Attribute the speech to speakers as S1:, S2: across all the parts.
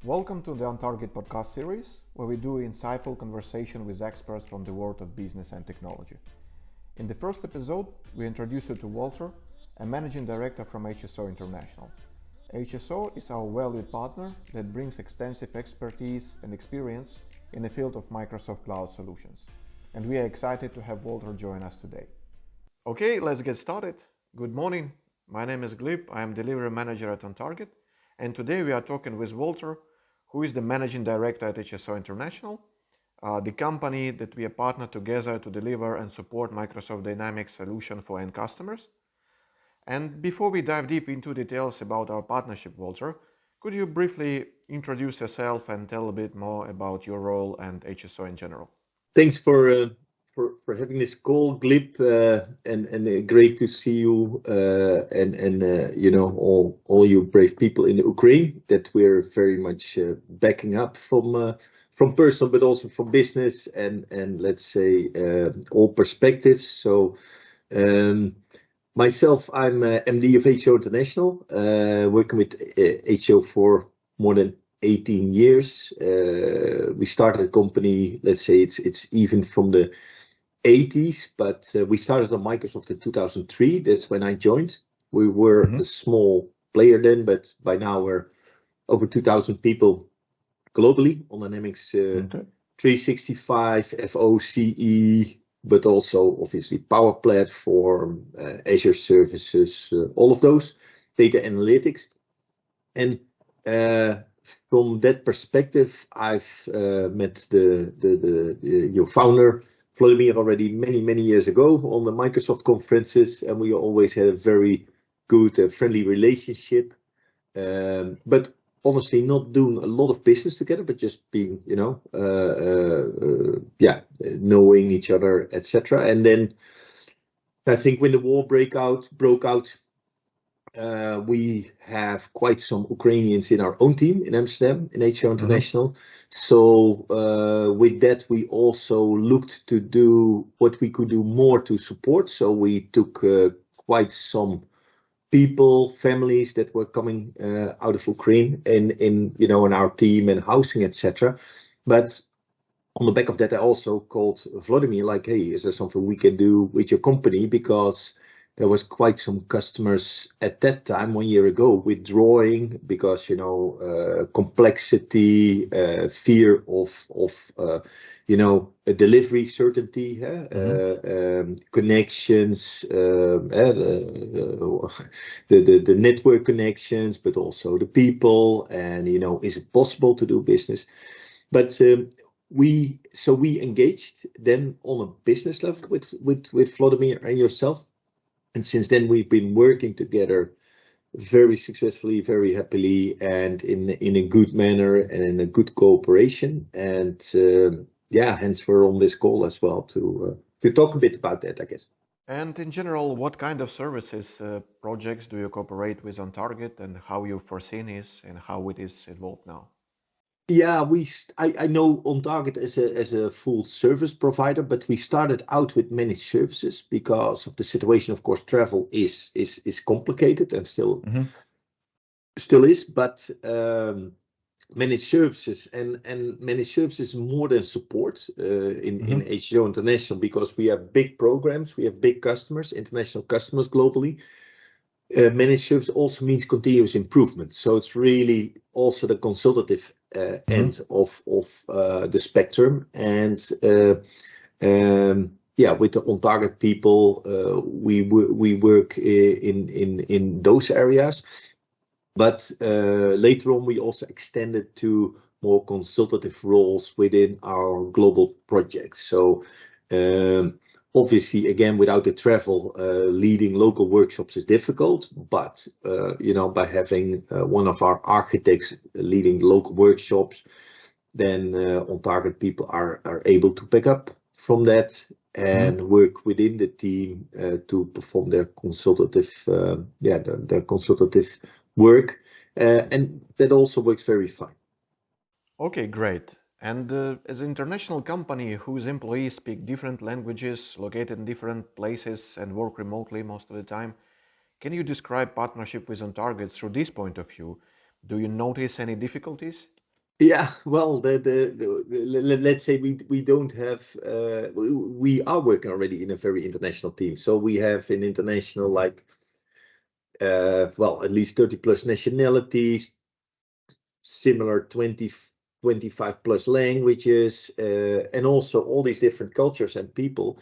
S1: Welcome to the OntargIT podcast series, where we do insightful conversation with experts from the world of business and technology. In the first episode, we introduce you to Walter, a managing director from HSO International. HSO is our valued partner that brings extensive expertise and experience in the field of Microsoft Cloud solutions. And we are excited to have Walter join us today. Okay, let's get started. Good morning. My name is Glib. I am delivery manager at OntargIT. And today we are talking with Walter, who is the managing director at HSO International, the company that we are partnered together to deliver and support Microsoft Dynamics solution for end customers. And before we dive deep into details about our partnership, Walter, could you briefly introduce yourself and tell a bit more about your role and HSO in general?
S2: Thanks for having this call, Glib, and great to see you and all you brave people in Ukraine that we're very much backing up from personal but also from business and let's say all perspectives. So myself, I'm MD of HSO International, working with HSO for more than 18 years. We started a company, let's say it's even from the 80s, but we started on Microsoft in 2003. That's when I joined. We were a small player then, but by now we're over 2,000 people globally on Dynamics 365, FOCE, but also obviously Power Platform, Azure services, all of those, data analytics. And from that perspective, I've met your founder, Vladimir, already many years ago on the Microsoft conferences, and we always had a very good, friendly relationship. But honestly, not doing a lot of business together, but just being, knowing each other, etc. And then I think when the war broke out, we have quite some Ukrainians in our own team in Amsterdam, in HSO International. So with that, we also looked to do what we could do more to support. So we took quite some people, families that were coming out of Ukraine in our team and housing, etc. But on the back of that, I also called Vladimir, like, hey, is there something we can do with your company? Because there was quite some customers at that time, 1 year ago, withdrawing because, complexity, fear of a delivery certainty, connections, the network connections, but also the people, and, is it possible to do business? But we engaged then on a business level with Vladimir and yourself. And since then, we've been working together very successfully, very happily, and in a good manner and in a good cooperation. And hence we're on this call as well to talk a bit about that, I guess.
S1: And in general, what kind of services, projects do you cooperate with OntargIT, and how you foresee this and how it is evolved now?
S2: Yeah, I know OntargIT as a full service provider, but we started out with managed services because of the situation. Of course, travel is complicated and still is, but managed services and managed services more than support in HSO International, because we have big programs, we have big customers, international customers globally. Managed service also means continuous improvement. So it's really also the consultative end of the spectrum. And with the OntargIT people, we work in those areas. But later on, we also extended to more consultative roles within our global projects. So obviously, again, without the travel, leading local workshops is difficult. But by having one of our architects leading local workshops, then OntargIT people are able to pick up from that and work within the team to perform their consultative, their consultative work, and that also works very fine.
S1: Okay, great. And as an international company whose employees speak different languages, located in different places and work remotely most of the time, can you describe partnership with OntargIT through this point of view? Do you notice any difficulties?
S2: Yeah, well, let's say we don't have we are working already in a very international team. So we have an international like well, at least 30 plus nationalities, similar 20, 25 plus languages, and also all these different cultures and people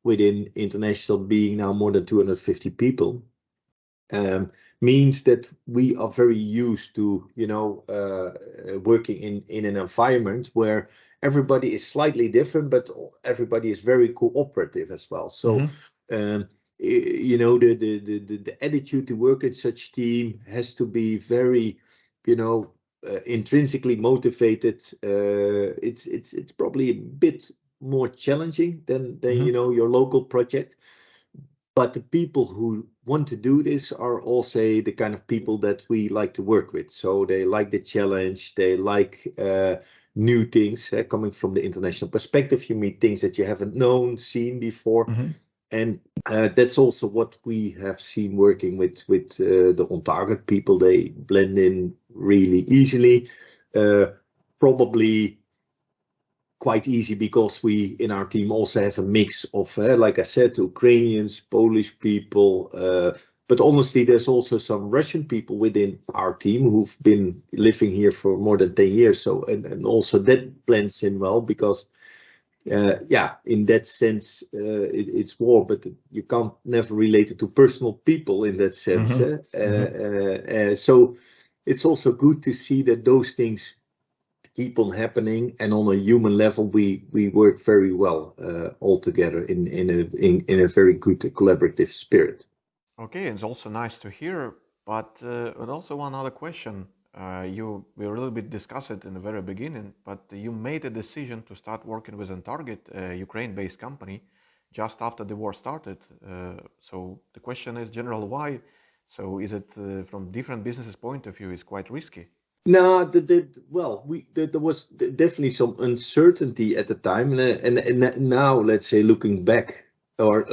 S2: within international being now more than 250 people. Means that we are very used to, working in an environment where everybody is slightly different, but everybody is very cooperative as well. So,
S1: Mm-hmm.
S2: the attitude to work in such team has to be very, intrinsically motivated. It's probably a bit more challenging than
S1: Mm-hmm.
S2: your local project, but the people who want to do this are also the kind of people that we like to work with. So they like the challenge, they like new things. Coming from the international perspective, you meet things that you haven't known, seen before,
S1: Mm-hmm.
S2: and that's also what we have seen working with the OntargIT people. They blend in really easily. Uh, Probably quite easy because we in our team also have a mix of, like I said, Ukrainians, Polish people, but honestly, there's also some Russian people within our team who've been living here for more than 10 years. So, and also that blends in well because, yeah, in that sense, it's war, but you can't never relate it to personal people in that sense.
S1: Mm-hmm. Mm-hmm.
S2: So it's also good to see that those things keep on happening, and on a human level we work very well all together in a very good collaborative spirit.
S1: Okay, it's also nice to hear, but also one other question. We a little bit discussed it in the very beginning, but you made a decision to start working with OntargIT, a Ukraine-based company, just after the war started. So the question is, general, why? So is it from different businesses' point of view, is quite risky?
S2: No, well, there was definitely some uncertainty at the time, and now let's say looking back, or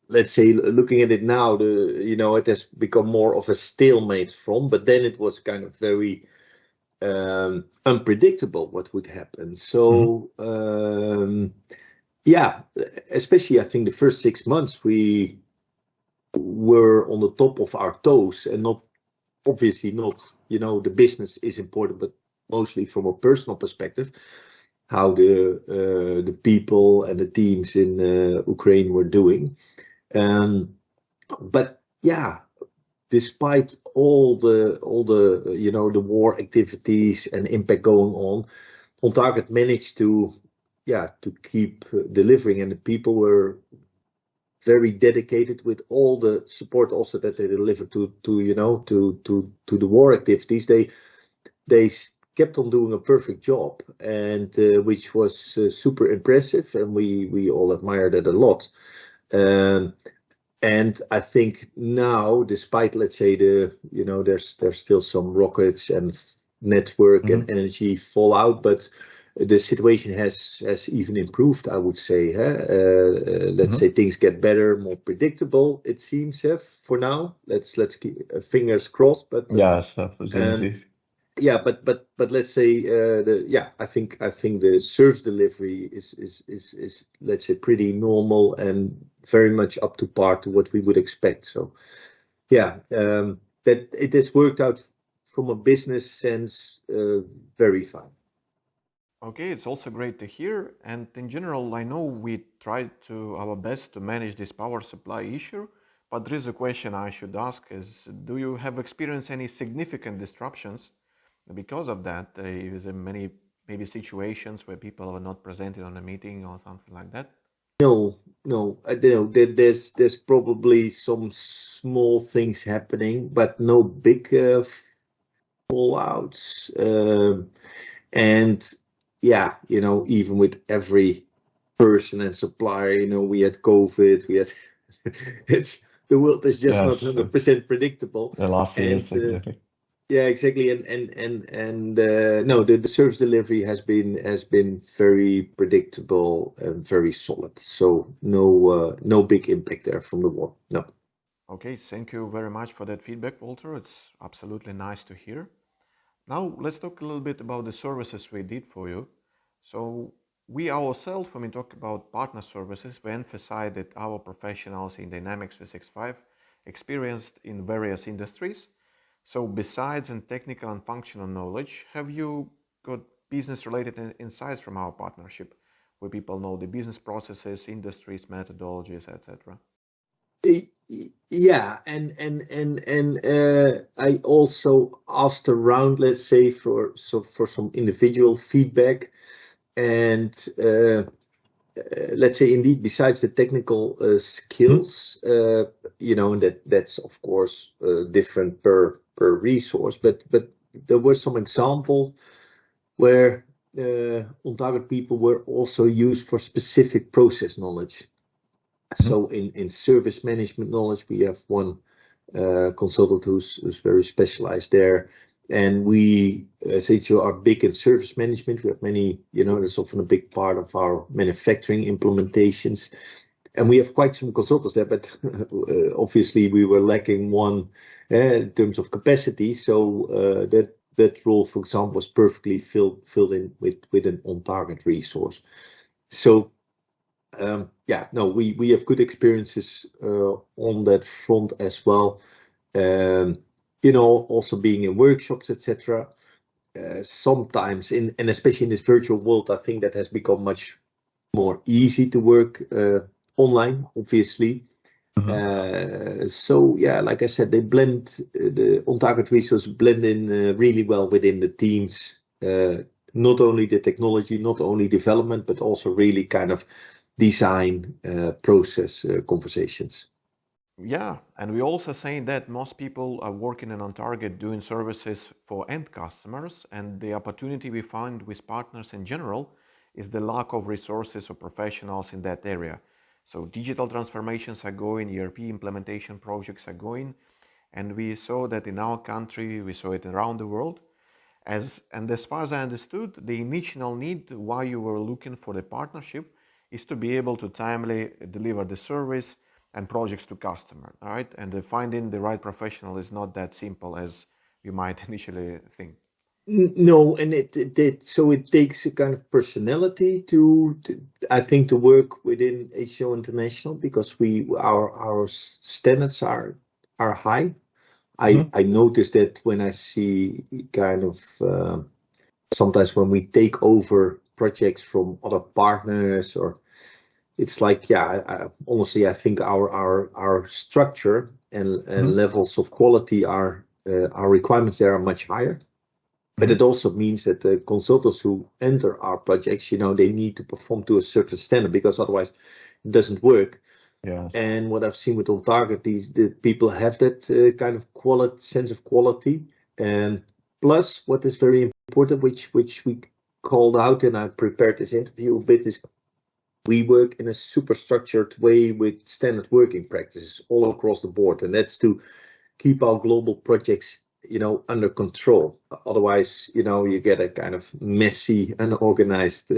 S2: let's say looking at it now, it has become more of a stalemate from, but then it was kind of very unpredictable what would happen.
S1: Mm-hmm.
S2: So yeah, especially I think the first 6 months we were on the top of our toes, and not obviously not, the business is important, but mostly from a personal perspective, how the people and the teams in Ukraine were doing. Um, but yeah, despite all the the war activities and impact going on target managed to, yeah, to keep delivering, and the people were very dedicated with all the support also that they delivered to the war activities. They kept on doing a perfect job, and which was super impressive, and we all admired it a lot. Um, and I think now, despite, let's say, there's still some rockets and network
S1: Mm-hmm.
S2: and energy fallout, but the situation has even improved, I would say. Let's
S1: Mm-hmm.
S2: say things get better, more predictable. It seems, for now. Let's keep fingers crossed. But
S1: Yes,
S2: um,
S1: opportunities.
S2: yeah, but let's say I think the service delivery is let's say pretty normal and very much up to par to what we would expect. So yeah, that it has worked out from a business sense very fine.
S1: Okay, it's also great to hear. And in general, I know we tried to our best to manage this power supply issue, but there is a question I should ask is, do you have experienced any significant disruptions because of that? Is there many maybe situations where people are not presented on a meeting or something like that?
S2: No, no, I don't know. There's probably some small things happening, but no big fallouts. And yeah, even with every person and supplier, we had COVID, we had it's the world is just not
S1: Yes,
S2: 100% predictable.
S1: the last
S2: And
S1: years exactly.
S2: yeah, exactly. And no, the service delivery has been very predictable and very solid. So no big impact there from the war. No.
S1: Okay, thank you very much for that feedback, Walter. It's absolutely nice to hear. Now let's talk a little bit about the services we did for you. So we ourselves, when we talk about partner services, we emphasize that our professionals in Dynamics 365 experienced in various industries. So besides in technical and functional knowledge, have you got business-related insights from our partnership, where people know the business processes, industries, methodologies, etc.?
S2: Yeah, I also asked around, let's say, for some individual feedback, and let's say indeed, besides the technical skills, that's of course different per resource, but there were some examples where on-target people were also used for specific process knowledge. So in service management knowledge, we have one consultant who's very specialized there. And we, as HSO, are big in service management. We have many, that's often a big part of our manufacturing implementations. And we have quite some consultants there, but obviously we were lacking one in terms of capacity. So that role, for example, was perfectly filled in with an on-target resource. So we have good experiences on that front as well. Also being in workshops, etc. Sometimes, and especially in this virtual world, I think that has become much more easy to work online, obviously. Like I said, they blend the on-target resource blend in really well within the teams. Not only the technology, not only development, but also really kind of design process conversations.
S1: Yeah, and we also saying that most people are working in OntargIT doing services for end customers, and the opportunity we find with partners in general is the lack of resources or professionals in that area. So digital transformations are going, ERP implementation projects are going, and we saw that in our country, we saw it around the world. As far as I understood, the initial need why you were looking for the partnership is to be able to timely deliver the service and projects to customer, all right? And finding the right professional is not that simple as you might initially think.
S2: No, and it takes a kind of personality to I think to work within HSO International, because our standards are high. I notice that when I see kind of sometimes when we take over projects from other partners, or it's like, honestly, I think our structure and levels of quality our requirements there are much higher. But it also means that the consultants who enter our projects, they need to perform to a certain standard, because otherwise it doesn't work.
S1: Yeah.
S2: And what I've seen with OntargIT, the people have that kind of sense of quality. And plus, what is very important, which we called out, and I prepared this interview a bit, is we work in a super structured way with standard working practices all across the board. And that's to keep our global projects, under control. Otherwise, you get a kind of messy, unorganized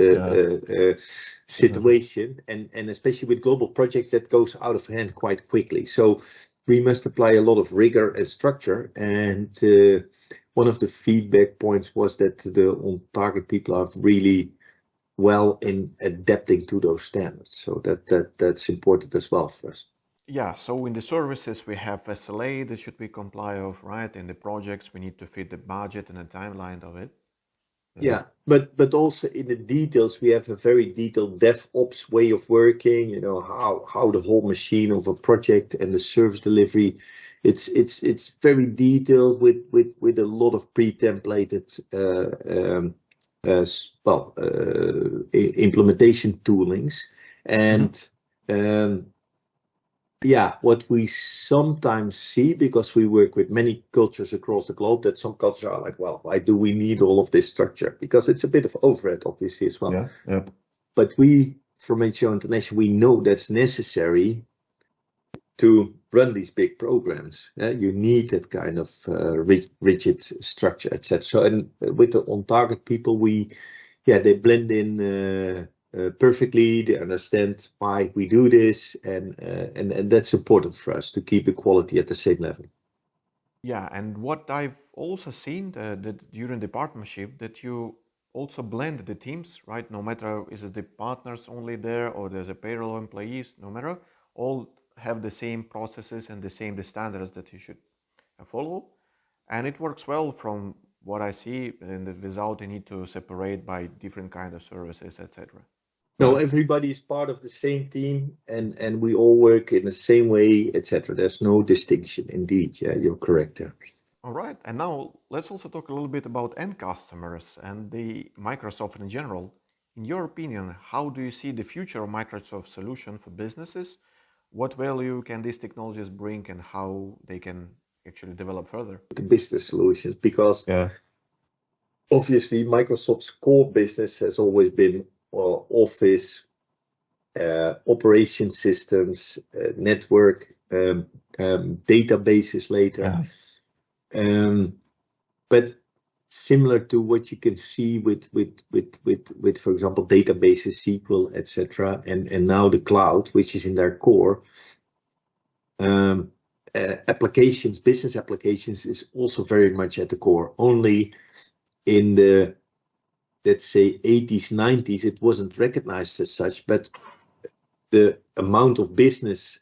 S2: situation. And especially with global projects, that goes out of hand quite quickly. So we must apply a lot of rigor and structure. And one of the feedback points was that the on-target people are really well in adapting to those standards. So that's important as well for us.
S1: Yeah, so in the services we have SLA that should be comply of, right? In the projects we need to fit the budget and the timeline of it.
S2: Yeah, but also in the details we have a very detailed DevOps way of working. How the whole machine of a project and the service delivery, it's very detailed with a lot of pre-templated implementation toolings. And what we sometimes see, because we work with many cultures across the globe, that some cultures are like, well, why do we need all of this structure? Because it's a bit of overhead, obviously, as well.
S1: Yeah.
S2: But we, from HSO International, we know that's necessary to run these big programs. You need that kind of rigid structure, etc. So, and with the on-target people, they blend in perfectly. They understand why we do this, and that's important for us to keep the quality at the same level.
S1: Yeah, and what I've also seen that during the partnership that you also blend the teams, right? No matter is it the partners only there or there's a payroll employees, no matter, all have the same processes and the standards that you should follow, and it works well from what I see, and without the need to separate by different kind of services, etc.
S2: No, everybody is part of the same team, and we all work in the same way, etc. There's no distinction. Indeed, yeah, you're correct there.
S1: All right, and now let's also talk a little bit about end customers and the Microsoft in general. In your opinion, how do you see the future of Microsoft solution for businesses? What value can these technologies bring and how they can actually develop further?
S2: The business solutions, because obviously Microsoft's core business has always been Office, operation systems, network, databases later. But similar to what you can see with for example, databases, SQL, etc., and now the cloud, which is in their core. Applications, business applications is also very much at the core. Only in the, let's say, 80s, 90s, it wasn't recognized as such, but the amount of business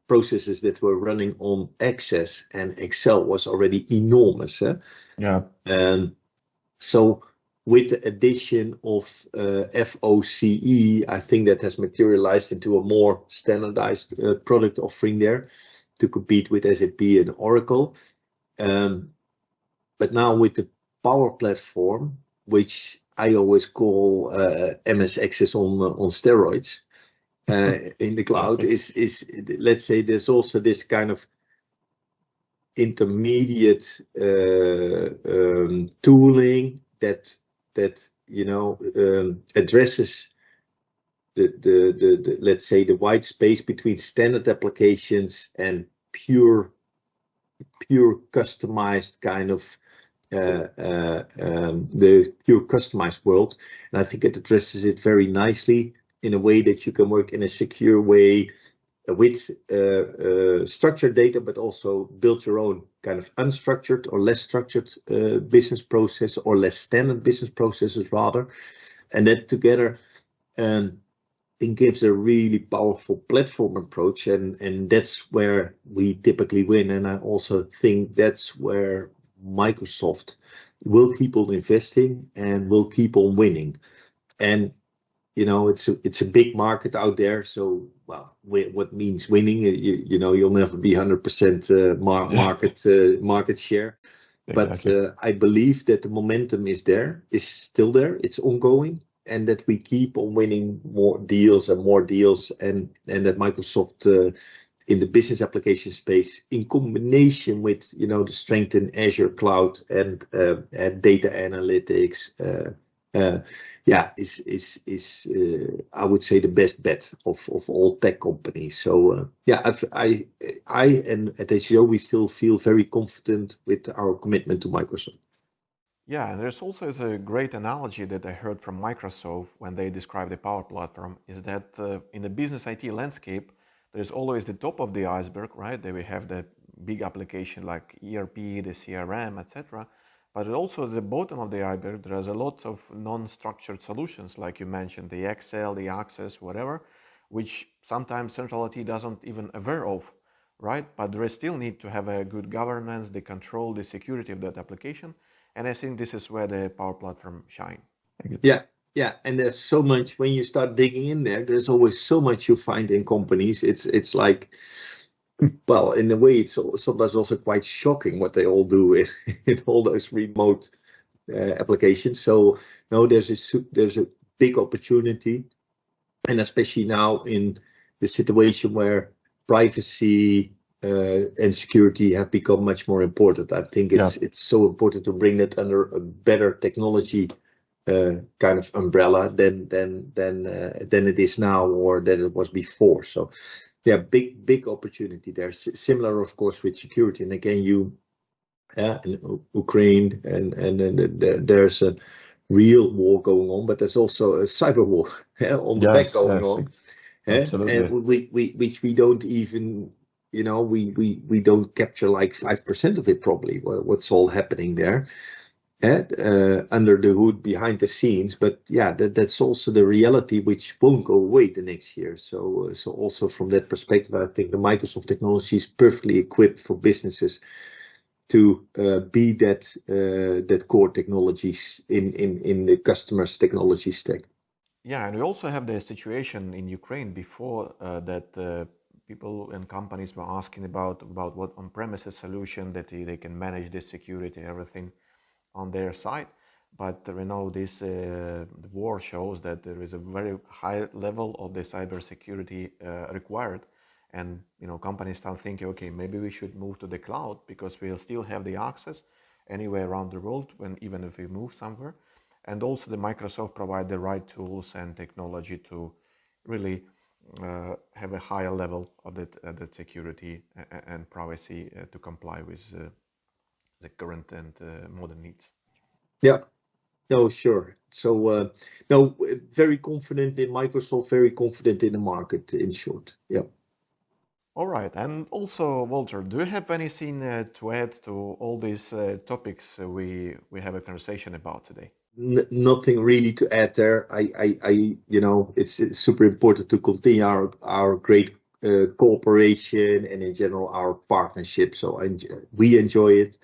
S2: processes that were running on Access and Excel was already enormous. So with the addition of FOCE, I think that has materialized into a more standardized product offering there to compete with SAP and Oracle. But now with the Power Platform, which I always call MS Access on steroids, in the cloud, is let's say there's also this kind of intermediate tooling that addresses the let's say the white space between standard applications and pure customized kind of the pure customized world. And I think it addresses it very nicely in a way that you can work in a secure way with structured data, but also build your own kind of unstructured or less structured business process, or less standard business processes rather. And that together it gives a really powerful platform approach, and that's where we typically win. And I also think that's where Microsoft will keep on investing and will keep on winning. And it's a big market out there. So, well, what means winning? You'll never be 100% market share. Exactly. But I believe that the momentum is still there. It's ongoing, and that we keep on winning more deals, and that Microsoft in the business application space, in combination with the strength in Azure cloud and data analytics. Is I would say the best bet of all tech companies. So I and at HSO we still feel very confident with our commitment to Microsoft.
S1: Yeah, and there's also a great analogy that I heard from Microsoft when they describe the Power Platform, is that in the business IT landscape, there's always the top of the iceberg, right? There we have that big application like ERP, the CRM, etc. But also at the bottom of the iceberg, there's a lot of non-structured solutions, like you mentioned, the Excel, the Access, whatever, which sometimes central IT doesn't even aware of, right? But there is still need to have a good governance, the control, the security of that application. And I think this is where the Power Platform shine.
S2: Yeah, and there's so much when you start digging in there. There's always so much you find in companies. It's like, well, in a way, it's sometimes also quite shocking what they all do in all those remote applications. So no, there's a big opportunity, and especially now in the situation where privacy and security have become much more important. I think it's so important to bring that under a better technology kind of umbrella than it is now, or than it was before. So yeah, big opportunity there. Similar, of course, with security. And again, in Ukraine, and there's a real war going on, but there's also a cyber war on the back going on. And which we don't even we don't capture like 5% of it probably. What's all happening there under the hood behind the scenes, but yeah, that's also the reality which won't go away the next year. So also from that perspective, I think the Microsoft technology is perfectly equipped for businesses to be that core technologies in the customer's technology stack.
S1: Yeah, and we also have the situation in Ukraine before that people and companies were asking about what on-premises solution that they can manage the security, everything on their side. But we know this the war shows that there is a very high level of the cybersecurity required, and companies start thinking, okay, maybe we should move to the cloud because we'll still have the access anywhere around the world even if we move somewhere. And also the Microsoft provide the right tools and technology to really have a higher level of that security and privacy to comply with the current and modern needs.
S2: Yeah, no, sure. So no, very confident in Microsoft, very confident in the market, in short. Yeah.
S1: All right, and also Walter, do you have anything to add to all these topics we have a conversation about today?
S2: Nothing really to add there. It's super important to continue our great cooperation and in general our partnership. So we enjoy it.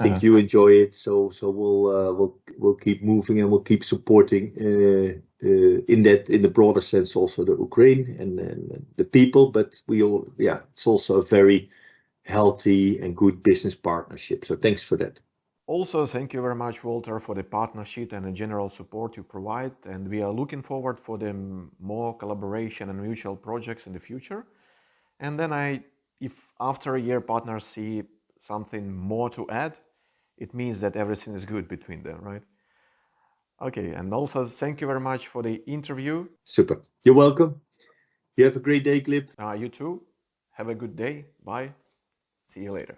S2: I think you enjoy it. So we'll keep moving and we'll keep supporting in the broader sense also the Ukraine and the people. But it's also a very healthy and good business partnership. So thanks for that.
S1: Also, thank you very much, Walter, for the partnership and the general support you provide. And we are looking forward for the more collaboration and mutual projects in the future. And then if after a year partners see something more to add, it means that everything is good between them, right? Okay, and also thank you very much for the interview.
S2: Super. You're welcome. You have a great day, Glib.
S1: You too. Have a good day. Bye. See you later.